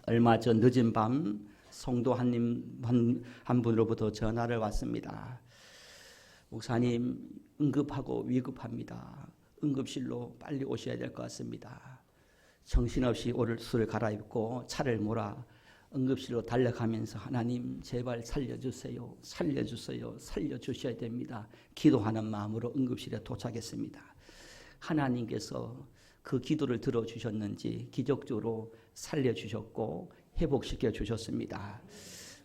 얼마 전 늦은 밤 성도 한 분으로부터 전화를 왔습니다. 목사님, 응급하고 위급합니다. 응급실로 빨리 오셔야 될 것 같습니다. 정신없이 옷을 갈아입고 차를 몰아 응급실로 달려가면서 하나님 제발 살려주세요. 살려주세요. 살려주셔야 됩니다. 기도하는 마음으로 응급실에 도착했습니다. 하나님께서 그 기도를 들어주셨는지 기적적으로 살려주셨고 회복시켜 주셨습니다.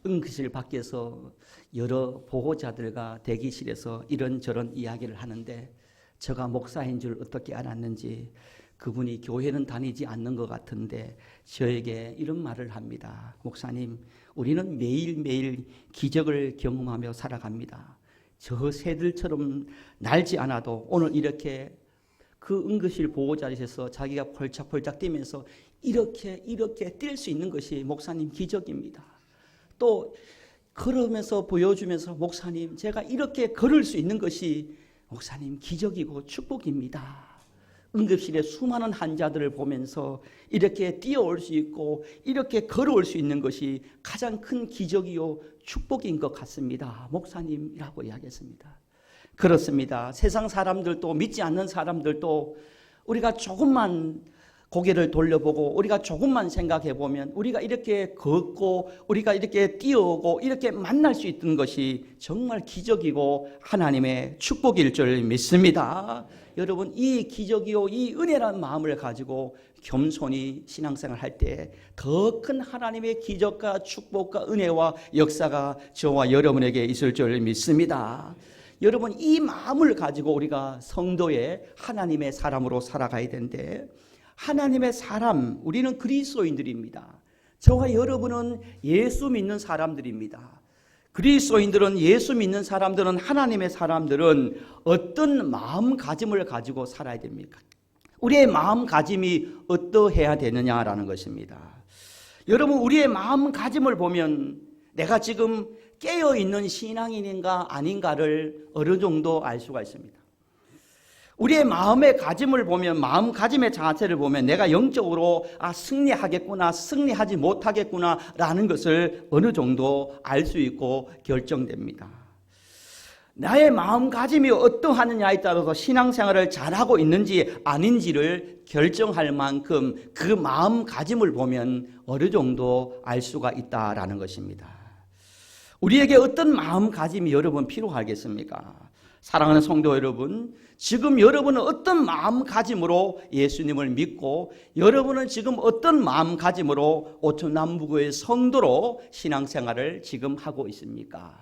응급실 밖에서 여러 보호자들과 대기실에서 이런저런 이야기를 하는데 제가 목사인 줄 어떻게 알았는지 그분이 교회는 다니지 않는 것 같은데 저에게 이런 말을 합니다. 목사님, 우리는 매일매일 기적을 경험하며 살아갑니다. 저 새들처럼 날지 않아도 오늘 이렇게 그 응급실 보호자리에서 자기가 펄짝펄짝 뛰면서 이렇게 뛸 수 있는 것이 목사님 기적입니다. 또 걸으면서 보여주면서 목사님 제가 이렇게 걸을 수 있는 것이 목사님 기적이고 축복입니다. 응급실에 수많은 환자들을 보면서 이렇게 뛰어올 수 있고 이렇게 걸어올 수 있는 것이 가장 큰 기적이요 축복인 것 같습니다. 목사님이라고 이야기했습니다. 그렇습니다. 세상 사람들도 믿지 않는 사람들도 우리가 조금만 고개를 돌려보고 우리가 조금만 생각해 보면 우리가 이렇게 걷고 우리가 이렇게 뛰어오고 이렇게 만날 수 있는 것이 정말 기적이고 하나님의 축복일 줄 믿습니다. 여러분, 이 기적이요 이 은혜라는 마음을 가지고 겸손히 신앙생활 할 때 더 큰 하나님의 기적과 축복과 은혜와 역사가 저와 여러분에게 있을 줄 믿습니다. 여러분, 이 마음을 가지고 우리가 성도의 하나님의 사람으로 살아가야 되는데 하나님의 사람, 우리는 그리스도인들입니다. 저와 여러분은 예수 믿는 사람들입니다. 그리스도인들은 예수 믿는 사람들은 하나님의 사람들은 어떤 마음가짐을 가지고 살아야 됩니까? 우리의 마음가짐이 어떠해야 되느냐라는 것입니다. 여러분, 우리의 마음가짐을 보면 내가 지금 깨어있는 신앙인인가 아닌가를 어느 정도 알 수가 있습니다. 우리의 마음의 가짐을 보면 마음가짐의 자세를 보면 내가 영적으로 승리하겠구나 승리하지 못하겠구나 라는 것을 어느 정도 알 수 있고 결정됩니다. 나의 마음가짐이 어떠하느냐에 따라서 신앙생활을 잘하고 있는지 아닌지를 결정할 만큼 그 마음가짐을 보면 어느 정도 알 수가 있다라는 것입니다. 우리에게 어떤 마음가짐이 여러분 필요하겠습니까? 사랑하는 성도 여러분, 지금 여러분은 어떤 마음가짐으로 예수님을 믿고 여러분은 지금 어떤 마음가짐으로 오천남북의 성도로 신앙생활을 지금 하고 있습니까?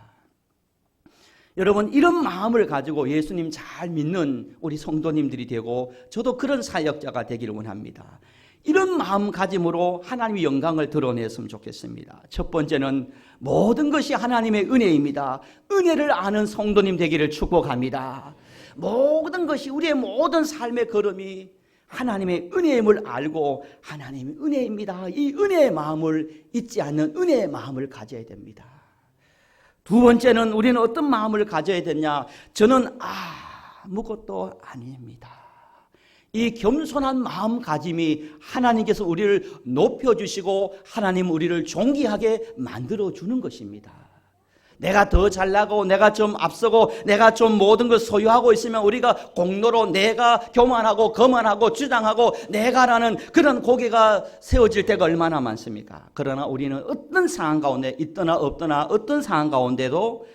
여러분, 이런 마음을 가지고 예수님 잘 믿는 우리 성도님들이 되고 저도 그런 사역자가 되기를 원합니다. 이런 마음가짐으로 하나님의 영광을 드러냈으면 좋겠습니다. 첫 번째는 모든 것이 하나님의 은혜입니다. 은혜를 아는 성도님 되기를 축복합니다. 모든 것이 우리의 모든 삶의 걸음이 하나님의 은혜임을 알고 하나님의 은혜입니다. 이 은혜의 마음을 잊지 않는 은혜의 마음을 가져야 됩니다. 두 번째는 우리는 어떤 마음을 가져야 되냐? 저는 아무것도 아닙니다. 이 겸손한 마음가짐이 하나님께서 우리를 높여주시고 하나님 우리를 존귀하게 만들어주는 것입니다. 내가 더 잘나고 내가 좀 앞서고 내가 좀 모든 걸 소유하고 있으면 우리가 공로로 내가 교만하고 거만하고 주장하고 내가라는 그런 고개가 세워질 때가 얼마나 많습니까? 그러나 우리는 어떤 상황 가운데 있거나 없거나 어떤 상황 가운데도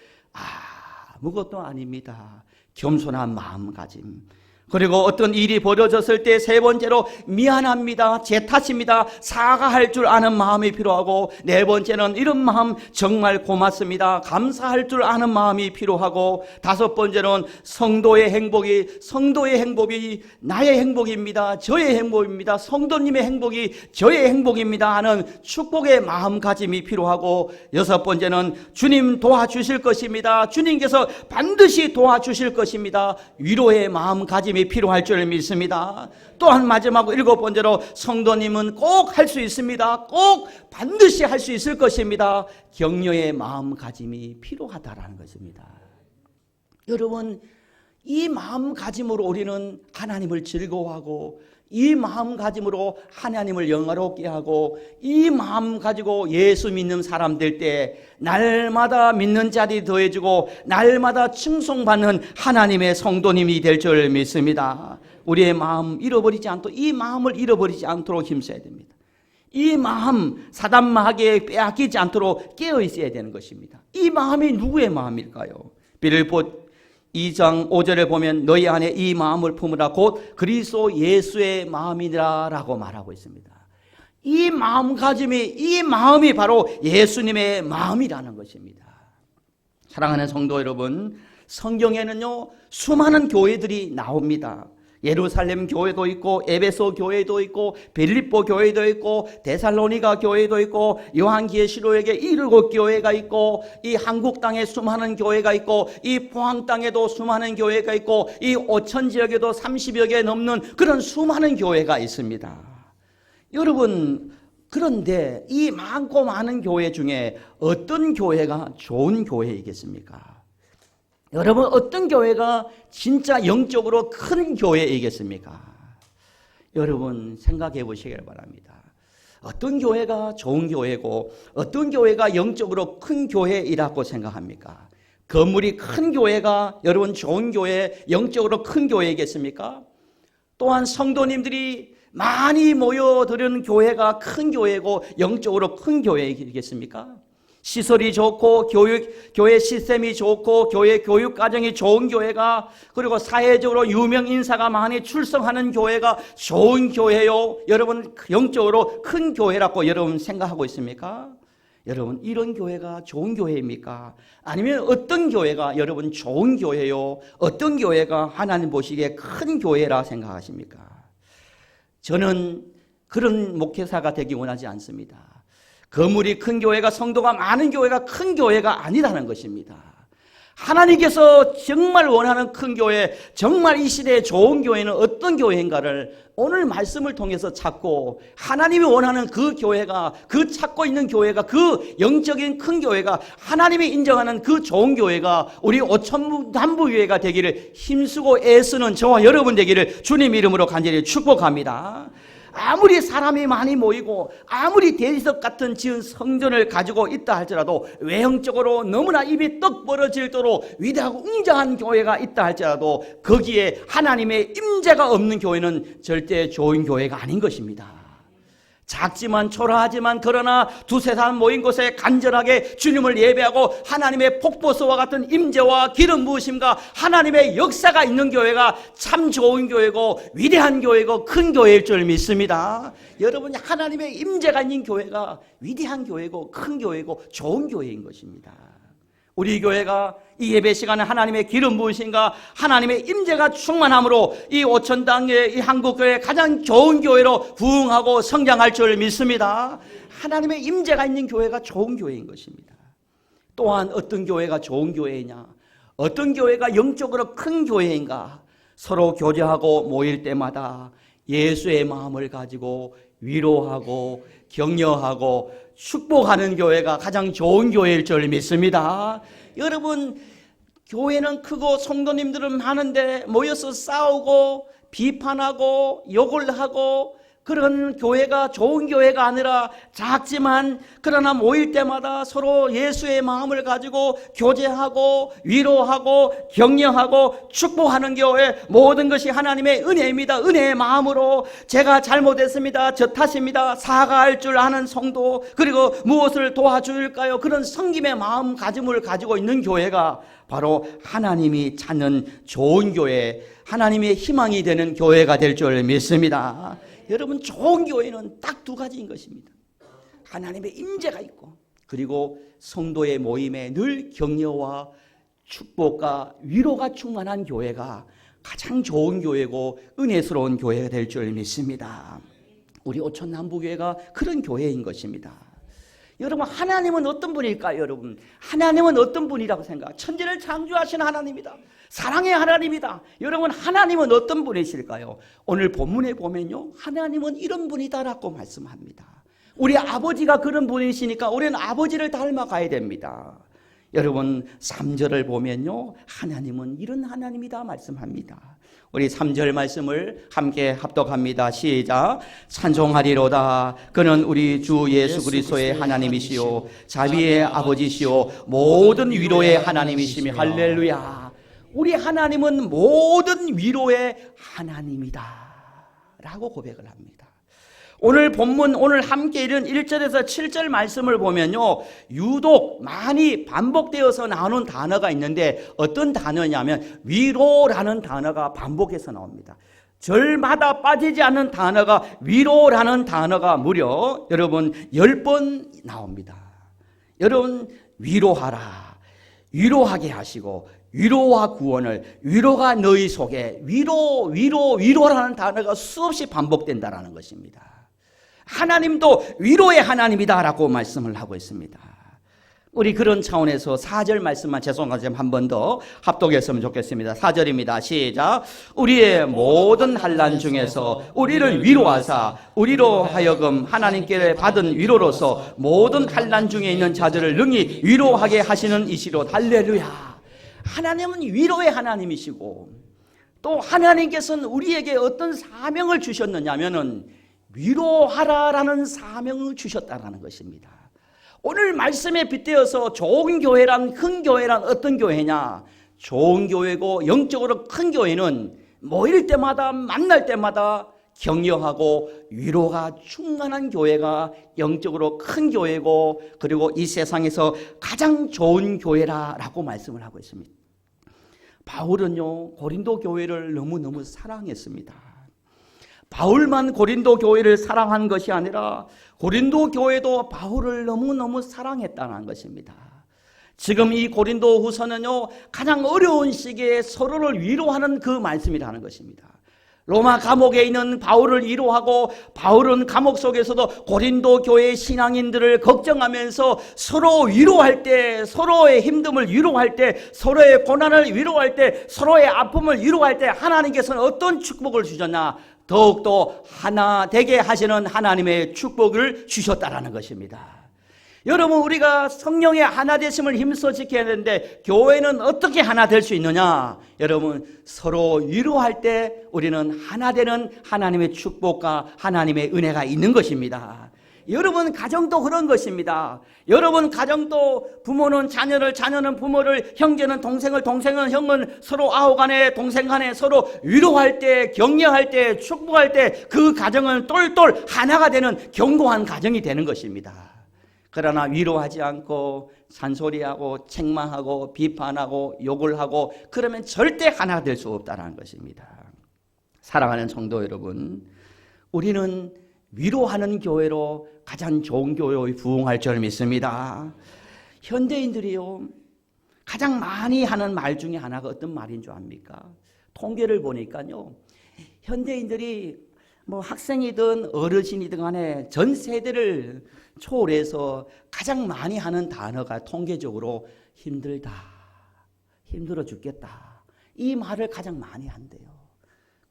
아무것도 아닙니다. 겸손한 마음가짐. 그리고 어떤 일이 벌어졌을 때 세 번째로 미안합니다. 제 탓입니다. 사과할 줄 아는 마음이 필요하고 네 번째는 이런 마음 정말 고맙습니다. 감사할 줄 아는 마음이 필요하고 다섯 번째는 성도의 행복이 나의 행복입니다. 저의 행복입니다. 성도님의 행복이 저의 행복입니다 하는 축복의 마음가짐이 필요하고 여섯 번째는 주님 도와주실 것입니다. 주님께서 반드시 도와주실 것입니다. 위로의 마음가짐이 필요할 줄 믿습니다. 또한 마지막으로 일곱 번째로 성도님은 꼭 할 수 있습니다. 꼭 반드시 할 수 있을 것입니다. 격려의 마음가짐이 필요하다라는 것입니다. 여러분, 이 마음가짐으로 우리는 하나님을 즐거워하고 이 마음가짐으로 하나님을 영화롭게 하고 이 마음 가지고 예수 믿는 사람들 때 날마다 믿는 자들이 더해지고 날마다 칭송받는 하나님의 성도님이 될 줄 믿습니다. 우리의 마음 잃어버리지 않도록, 이 마음을 잃어버리지 않도록 힘써야 됩니다. 이 마음 사단마귀에 빼앗기지 않도록 깨어 있어야 되는 것입니다. 이 마음이 누구의 마음일까요? 빌립보 2장 5절에 보면 너희 안에 이 마음을 품으라 곧 그리스도 예수의 마음이라 라고 말하고 있습니다. 이 마음가짐이, 이 마음이 바로 예수님의 마음이라는 것입니다. 사랑하는 성도 여러분, 성경에는요 수많은 교회들이 나옵니다. 예루살렘 교회도 있고 에베소 교회도 있고 빌립보 교회도 있고 데살로니가 교회도 있고 요한계시록에 7교회가 있고 이 한국 땅에 수많은 교회가 있고 이 포항 땅에도 수많은 교회가 있고 이 오천 지역에도 30여 개 넘는 그런 수많은 교회가 있습니다. 여러분, 그런데 이 많고 많은 교회 중에 어떤 교회가 좋은 교회이겠습니까? 여러분, 어떤 교회가 진짜 영적으로 큰 교회이겠습니까? 여러분 생각해 보시길 바랍니다. 어떤 교회가 좋은 교회고 어떤 교회가 영적으로 큰 교회이라고 생각합니까? 건물이 큰 교회가 여러분 좋은 교회, 영적으로 큰 교회이겠습니까? 또한 성도님들이 많이 모여드는 교회가 큰 교회고 영적으로 큰 교회이겠습니까? 시설이 좋고 교회 시스템이 좋고 교회 교육 과정이 좋은 교회가, 그리고 사회적으로 유명 인사가 많이 출석하는 교회가 좋은 교회요. 여러분 영적으로 큰 교회라고 여러분 생각하고 있습니까? 여러분 이런 교회가 좋은 교회입니까? 아니면 어떤 교회가 여러분 좋은 교회요? 어떤 교회가 하나님 보시기에 큰 교회라 생각하십니까? 저는 그런 목회자가 되기 원하지 않습니다. 건물이 큰 교회가, 성도가 많은 교회가 큰 교회가 아니라는 것입니다. 하나님께서 정말 원하는 큰 교회, 정말 이 시대에 좋은 교회는 어떤 교회인가를 오늘 말씀을 통해서 찾고, 하나님이 원하는 그 교회가, 그 찾고 있는 교회가, 그 영적인 큰 교회가, 하나님이 인정하는 그 좋은 교회가 우리 오천남부교회가 되기를 힘쓰고 애쓰는 저와 여러분 되기를 주님 이름으로 간절히 축복합니다. 아무리 사람이 많이 모이고 아무리 대리석 같은 지은 성전을 가지고 있다 할지라도, 외형적으로 너무나 입이 떡 벌어질도록 위대하고 웅장한 교회가 있다 할지라도 거기에 하나님의 임재가 없는 교회는 절대 좋은 교회가 아닌 것입니다. 작지만 초라하지만 그러나 두세 사람 모인 곳에 간절하게 주님을 예배하고 하나님의 폭포수와 같은 임재와 기름 부으심과 하나님의 역사가 있는 교회가 참 좋은 교회고 위대한 교회고 큰 교회일 줄 믿습니다. 여러분, 하나님의 임재가 있는 교회가 위대한 교회고 큰 교회고 좋은 교회인 것입니다. 우리 교회가 이 예배 시간에 하나님의 기름 부으심과 하나님의 임재가 충만함으로 이 오천 땅의 이 한국교회 가장 좋은 교회로 부흥하고 성장할 줄 믿습니다. 하나님의 임재가 있는 교회가 좋은 교회인 것입니다. 또한 어떤 교회가 좋은 교회이냐, 어떤 교회가 영적으로 큰 교회인가, 서로 교제하고 모일 때마다 예수의 마음을 가지고 위로하고 격려하고 축복하는 교회가 가장 좋은 교회일 줄 믿습니다. 여러분, 교회는 크고 성도님들은 많은데 모여서 싸우고 비판하고 욕을 하고 그런 교회가 좋은 교회가 아니라, 작지만 그러나 모일 때마다 서로 예수의 마음을 가지고 교제하고 위로하고 격려하고 축복하는 교회, 모든 것이 하나님의 은혜입니다. 은혜의 마음으로 제가 잘못했습니다, 저 탓입니다, 사과할 줄 아는 성도, 그리고 무엇을 도와줄까요? 그런 섬김의 마음가짐을 가지고 있는 교회가 바로 하나님이 찾는 좋은 교회, 하나님의 희망이 되는 교회가 될 줄 믿습니다. 여러분, 좋은 교회는 딱 두 가지인 것입니다. 하나님의 임재가 있고, 그리고 성도의 모임에 늘 격려와 축복과 위로가 충만한 교회가 가장 좋은 교회고 은혜스러운 교회가 될 줄 믿습니다. 우리 오천남부교회가 그런 교회인 것입니다. 여러분, 하나님은 어떤 분일까요? 여러분, 하나님은 어떤 분이라고 생각해요? 천지를 창조하신 하나님이다. 사랑의 하나님이다. 여러분, 하나님은 어떤 분이실까요? 오늘 본문에 보면요, 하나님은 이런 분이다라고 말씀합니다. 우리 아버지가 그런 분이시니까 우리는 아버지를 닮아가야 됩니다. 여러분 3절을 보면요, 하나님은 이런 하나님이다 말씀합니다. 우리 3절 말씀을 함께 합독합니다. 시작. 찬송하리로다. 그는 우리 주 예수 그리스도의 하나님이시요 자비의 아버지시요 모든 위로의 하나님이시며. 할렐루야. 우리 하나님은 모든 위로의 하나님이다 라고 고백을 합니다. 오늘 본문, 오늘 함께 읽은 1절에서 7절 말씀을 보면요, 유독 많이 반복되어서 나오는 단어가 있는데 어떤 단어냐면 위로라는 단어가 반복해서 나옵니다. 절마다 빠지지 않는 단어가 위로라는 단어가 무려 여러분 10번 나옵니다. 여러분 위로하라, 위로하게 하시고 위로와 구원을, 위로가 너희 속에, 위로라는 단어가 수없이 반복된다는 것입니다. 하나님도 위로의 하나님이다라고 말씀을 하고 있습니다. 우리 그런 차원에서 4절 말씀만 죄송하지만 한 번 더 합독했으면 좋겠습니다. 4절입니다. 시작. 우리의 모든 환난 중에서 우리를 위로하사 우리로 하여금 하나님께 받은 위로로서 모든 환난 중에 있는 자들을 능히 위로하게 하시는 이시로. 할렐루야. 하나님은 위로의 하나님이시고 또 하나님께서는 우리에게 어떤 사명을 주셨느냐면은 위로하라라는 사명을 주셨다는 것입니다. 오늘 말씀에 빗대어서 좋은 교회란, 큰 교회란 어떤 교회냐? 좋은 교회고 영적으로 큰 교회는 모일 때마다 만날 때마다 격려하고 위로가 충만한 교회가 영적으로 큰 교회고 그리고 이 세상에서 가장 좋은 교회라고 말씀을 하고 있습니다. 바울은요, 고린도 교회를 너무너무 사랑했습니다. 바울만 고린도 교회를 사랑한 것이 아니라 고린도 교회도 바울을 너무너무 사랑했다는 것입니다. 지금 이 고린도 후서는요, 가장 어려운 시기에 서로를 위로하는 그 말씀이라는 것입니다. 로마 감옥에 있는 바울을 위로하고 바울은 감옥 속에서도 고린도 교회 신앙인들을 걱정하면서 서로 위로할 때, 서로의 힘듦을 위로할 때, 서로의 고난을 위로할 때, 서로의 아픔을 위로할 때 하나님께서는 어떤 축복을 주셨나? 더욱더 하나 되게 하시는 하나님의 축복을 주셨다라는 것입니다. 여러분, 우리가 성령의 하나 되심을 힘써 지켜야 되는데 교회는 어떻게 하나 될 수 있느냐? 여러분, 서로 위로할 때 우리는 하나 되는 하나님의 축복과 하나님의 은혜가 있는 것입니다. 여러분 가정도 그런 것입니다. 여러분 가정도 부모는 자녀를, 자녀는 부모를, 형제는 동생을, 동생은 형은 서로 아우간에 동생간에 서로 위로할 때, 격려할 때, 축복할 때 그 가정은 똘똘 하나가 되는 견고한 가정이 되는 것입니다. 그러나 위로하지 않고 잔소리하고 책망하고 비판하고 욕을 하고 그러면 절대 하나가 될 수 없다는 것입니다. 사랑하는 성도 여러분, 우리는 위로하는 교회로 가장 좋은 교회에 부흥할 줄 믿습니다. 현대인들이요, 가장 많이 하는 말 중에 하나가 어떤 말인 줄 압니까? 통계를 보니까요, 현대인들이 뭐 학생이든 어르신이든 간에 전 세대를 초월해서 가장 많이 하는 단어가 통계적으로 힘들다, 힘들어 죽겠다, 이 말을 가장 많이 한대요.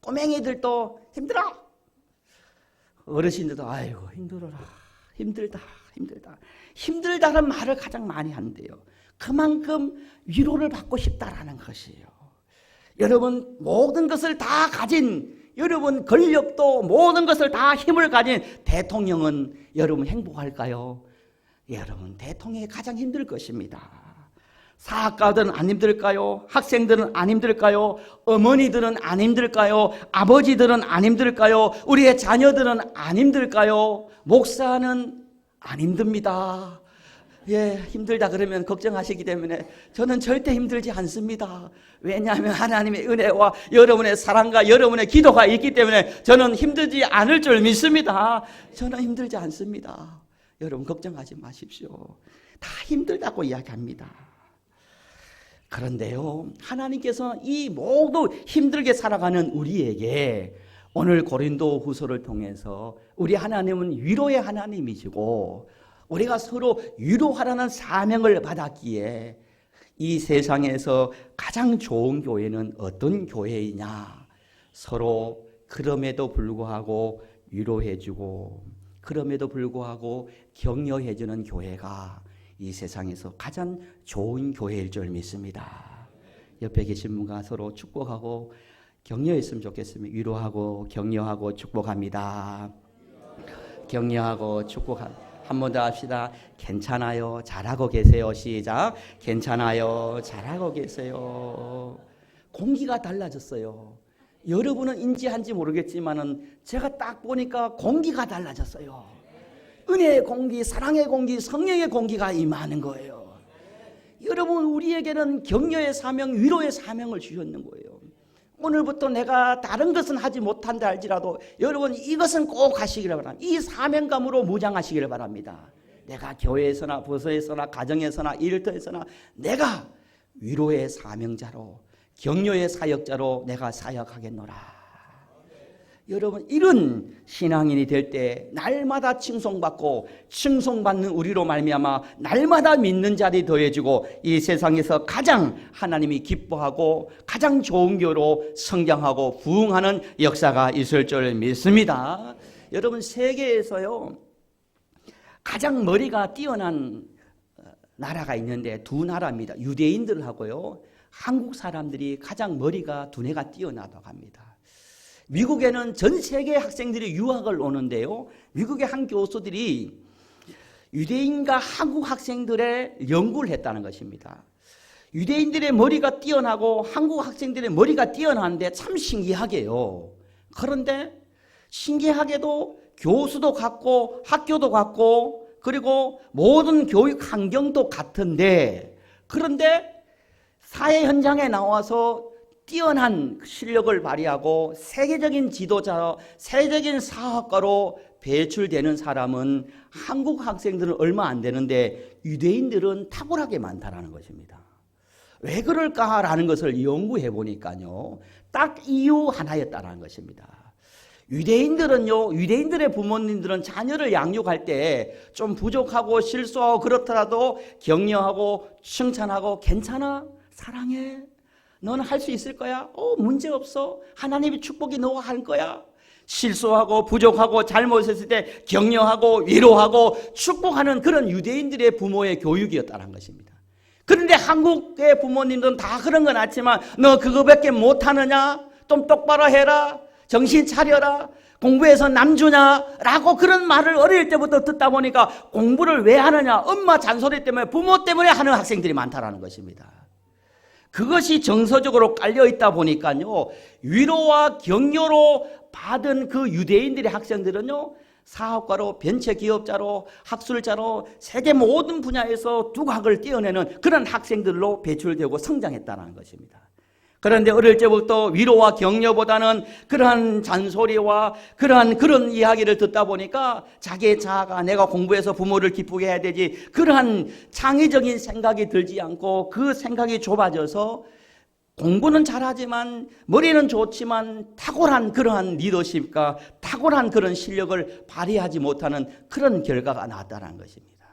꼬맹이들도 힘들어, 어르신들도 아이고 힘들어라, 힘들다, 힘들다는 말을 가장 많이 한대요. 그만큼 위로를 받고 싶다라는 것이에요. 여러분 모든 것을 다 가진, 여러분 권력도 모든 것을 다 힘을 가진 대통령은 여러분 행복할까요? 여러분 대통령이 가장 힘들 것입니다. 사학가들은 안 힘들까요? 학생들은 안 힘들까요? 어머니들은 안 힘들까요? 아버지들은 안 힘들까요? 우리의 자녀들은 안 힘들까요? 목사는 안 힘듭니다. 예, 힘들다 그러면 걱정하시기 때문에 저는 절대 힘들지 않습니다. 왜냐하면 하나님의 은혜와 여러분의 사랑과 여러분의 기도가 있기 때문에 저는 힘들지 않을 줄 믿습니다. 저는 힘들지 않습니다. 여러분 걱정하지 마십시오. 다 힘들다고 이야기합니다. 그런데요, 하나님께서 이 모두 힘들게 살아가는 우리에게 오늘 고린도 후서를 통해서 우리 하나님은 위로의 하나님이시고 우리가 서로 위로하라는 사명을 받았기에 이 세상에서 가장 좋은 교회는 어떤 교회이냐? 서로 그럼에도 불구하고 위로해주고 그럼에도 불구하고 격려해주는 교회가 이 세상에서 가장 좋은 교회일 줄 믿습니다. 옆에 계신 분과 서로 축복하고 격려했으면 좋겠습니다. 위로하고 격려하고 축복합니다. 격려하고 축복합니다. 한 번 더 합시다. 괜찮아요. 잘하고 계세요. 시작. 괜찮아요. 잘하고 계세요. 공기가 달라졌어요. 여러분은 인지한지 모르겠지만은 제가 딱 보니까 공기가 달라졌어요. 은혜의 공기, 사랑의 공기, 성령의 공기가 임하는 거예요. 여러분, 우리에게는 격려의 사명, 위로의 사명을 주셨는 거예요. 오늘부터 내가 다른 것은 하지 못한다 할지라도 여러분 이것은 꼭 하시기를 바랍니다. 이 사명감으로 무장하시기를 바랍니다. 내가 교회에서나 부서에서나 가정에서나 일터에서나 내가 위로의 사명자로 격려의 사역자로 내가 사역하겠노라. 여러분, 이런 신앙인이 될 때 날마다 칭송받고 칭송받는 우리로 말미암아 날마다 믿는 자들이 더해지고 이 세상에서 가장 하나님이 기뻐하고 가장 좋은 교로 성장하고 부흥하는 역사가 있을 줄 믿습니다. 여러분, 세계에서요 가장 머리가 뛰어난 나라가 있는데 두 나라입니다. 유대인들하고요 한국 사람들이 가장 머리가 두뇌가 뛰어나다고 합니다. 미국에는 전 세계 학생들이 유학을 오는데요, 미국의 한 교수들이 유대인과 한국 학생들의 연구를 했다는 것입니다. 유대인들의 머리가 뛰어나고 한국 학생들의 머리가 뛰어나는데 참 신기하게요. 그런데 신기하게도 교수도 같고 학교도 같고 그리고 모든 교육 환경도 같은데, 그런데 사회 현장에 나와서 뛰어난 실력을 발휘하고 세계적인 지도자, 세계적인 사학가로 배출되는 사람은 한국 학생들은 얼마 안 되는데 유대인들은 탁월하게 많다라는 것입니다. 왜 그럴까라는 것을 연구해 보니까요, 딱 이유 하나였다라는 것입니다. 유대인들은요, 유대인들의 부모님들은 자녀를 양육할 때 좀 부족하고 실수하고 그렇더라도 격려하고 칭찬하고 괜찮아, 사랑해, 너는 할 수 있을 거야, 문제 없어, 하나님의 축복이 너와 할 거야. 실수하고 부족하고 잘못했을 때 격려하고 위로하고 축복하는 그런 유대인들의 부모의 교육이었다는 것입니다. 그런데 한국의 부모님들은 다 그런 건 않지만 너 그거밖에 못하느냐, 좀 똑바로 해라, 정신 차려라, 공부해서 남주냐라고 그런 말을 어릴 때부터 듣다 보니까 공부를 왜 하느냐, 엄마 잔소리 때문에, 부모 때문에 하는 학생들이 많다라는 것입니다. 그것이 정서적으로 깔려있다 보니까요, 위로와 격려로 받은 그 유대인들의 학생들은요, 사업가로, 벤처기업자로, 학술자로 세계 모든 분야에서 두각을 띄어내는 그런 학생들로 배출되고 성장했다는 것입니다. 그런데 어릴 때부터 위로와 격려보다는 그러한 잔소리와 그런 이야기를 듣다 보니까 자기의 자아가 내가 공부해서 부모를 기쁘게 해야 되지, 그러한 창의적인 생각이 들지 않고 그 생각이 좁아져서 공부는 잘하지만 머리는 좋지만 탁월한 그러한 리더십과 탁월한 그런 실력을 발휘하지 못하는 그런 결과가 나왔다는 것입니다.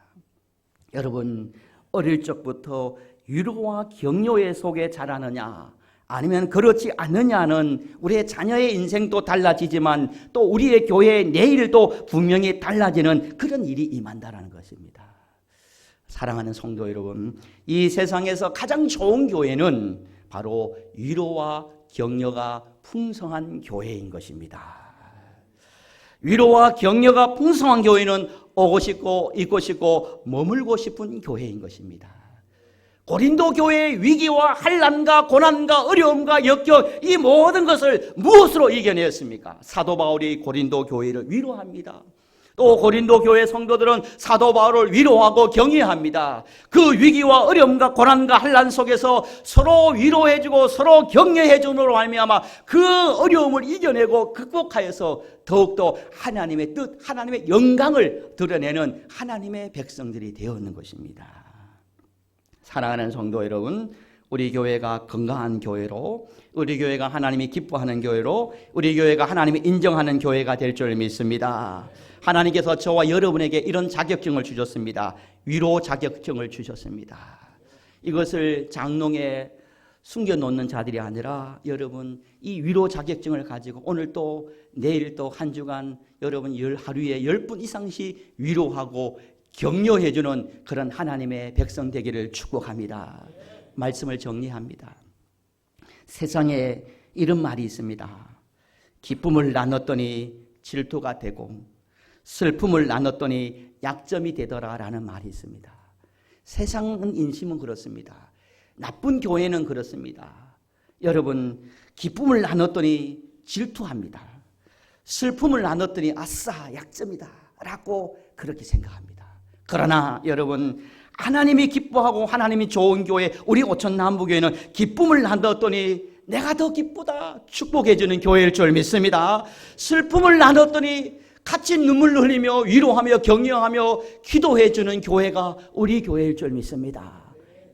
여러분, 어릴 적부터 위로와 격려의 속에 자라느냐 아니면 그렇지 않느냐는 우리의 자녀의 인생도 달라지지만 또 우리의 교회의 내일도 분명히 달라지는 그런 일이 임한다는 것입니다. 사랑하는 성도 여러분, 이 세상에서 가장 좋은 교회는 바로 위로와 격려가 풍성한 교회인 것입니다. 위로와 격려가 풍성한 교회는 오고 싶고 있고 싶고 머물고 싶은 교회인 것입니다. 고린도 교회의 위기와 환난과 고난과 어려움과 역경, 이 모든 것을 무엇으로 이겨냈습니까? 사도 바울이 고린도 교회를 위로합니다. 또 고린도 교회 성도들은 사도 바울을 위로하고 격려합니다. 그 위기와 어려움과 고난과 환난 속에서 서로 위로해주고 서로 격려해주므로 말미암아 그 어려움을 이겨내고 극복하여서 더욱더 하나님의 뜻, 하나님의 영광을 드러내는 하나님의 백성들이 되었는 것입니다. 사랑하는 성도 여러분, 우리 교회가 건강한 교회로, 우리 교회가 하나님이 기뻐하는 교회로, 우리 교회가 하나님이 인정하는 교회가 될 줄 믿습니다. 하나님께서 저와 여러분에게 이런 자격증을 주셨습니다. 위로 자격증을 주셨습니다. 이것을 장롱에 숨겨놓는 자들이 아니라 여러분, 이 위로 자격증을 가지고 오늘 또 내일 또 한 주간 여러분 하루에 10분 이상씩 위로하고 격려해주는 그런 하나님의 백성 되기를 축복합니다. 말씀을 정리합니다. 세상에 이런 말이 있습니다. 기쁨을 나눴더니 질투가 되고 슬픔을 나눴더니 약점이 되더라라는 말이 있습니다. 세상은 인심은 그렇습니다. 나쁜 교회는 그렇습니다. 여러분, 기쁨을 나눴더니 질투합니다. 슬픔을 나눴더니 아싸 약점이다 라고 그렇게 생각합니다. 그러나 여러분, 하나님이 기뻐하고 하나님이 좋은 교회, 우리 오천남부교회는 기쁨을 나눴더니 내가 더 기쁘다 축복해 주는 교회일 줄 믿습니다. 슬픔을 나눴더니 같이 눈물 흘리며 위로하며 격려하며 기도해 주는 교회가 우리 교회일 줄 믿습니다.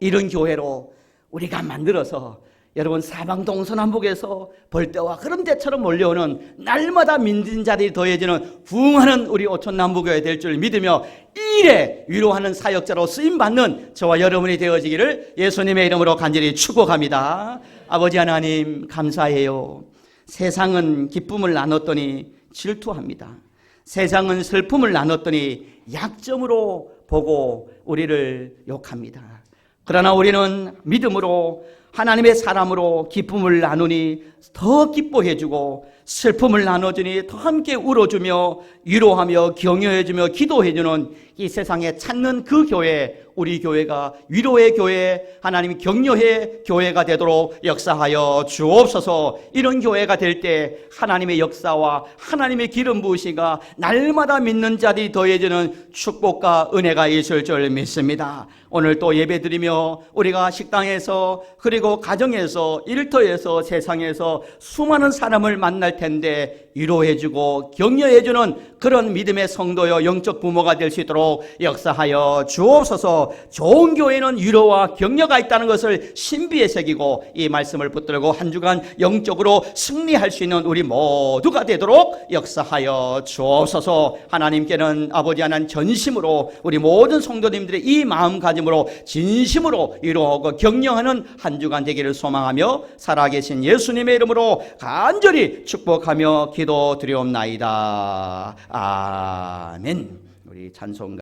이런 교회로 우리가 만들어서 여러분, 사방동 서남북에서 벌떼와 그림자처럼 몰려오는 날마다 믿는 자들이 더해지는 부흥하는 우리 오천남부교회 될 줄 믿으며 이 일에 위로하는 사역자로 쓰임받는 저와 여러분이 되어지기를 예수님의 이름으로 간절히 축복합니다. 아버지 하나님 감사해요. 세상은 기쁨을 나눴더니 질투합니다. 세상은 슬픔을 나눴더니 약점으로 보고 우리를 욕합니다. 그러나 우리는 믿음으로 하나님의 사람으로 기쁨을 나누니 더 기뻐해주고 슬픔을 나눠주니 더 함께 울어주며 위로하며 격려해주며 기도해주는 이 세상에 찾는 그 교회, 우리 교회가 위로의 교회, 하나님이 격려의 교회가 되도록 역사하여 주옵소서. 이런 교회가 될 때 하나님의 역사와 하나님의 기름 부으시가 날마다 믿는 자들이 더해지는 축복과 은혜가 있을 줄 믿습니다. 오늘 또 예배드리며 우리가 식당에서 그리고 가정에서 일터에서 세상에서 수많은 사람을 만날 텐데 위로해주고 격려해주는 그런 믿음의 성도여 영적 부모가 될 수 있도록 역사하여 주옵소서. 좋은 교회는 위로와 격려가 있다는 것을 신비에 새기고 이 말씀을 붙들고 한 주간 영적으로 승리할 수 있는 우리 모두가 되도록 역사하여 주옵소서. 하나님께는 아버지 하나님 전심으로 우리 모든 성도님들의 이 마음가짐으로 진심으로 위로하고 격려하는 한 주간 되기를 소망하며 살아계신 예수님의 이름으로 간절히 축복하며 기도드리옵나이다. 아멘. 우리 찬송가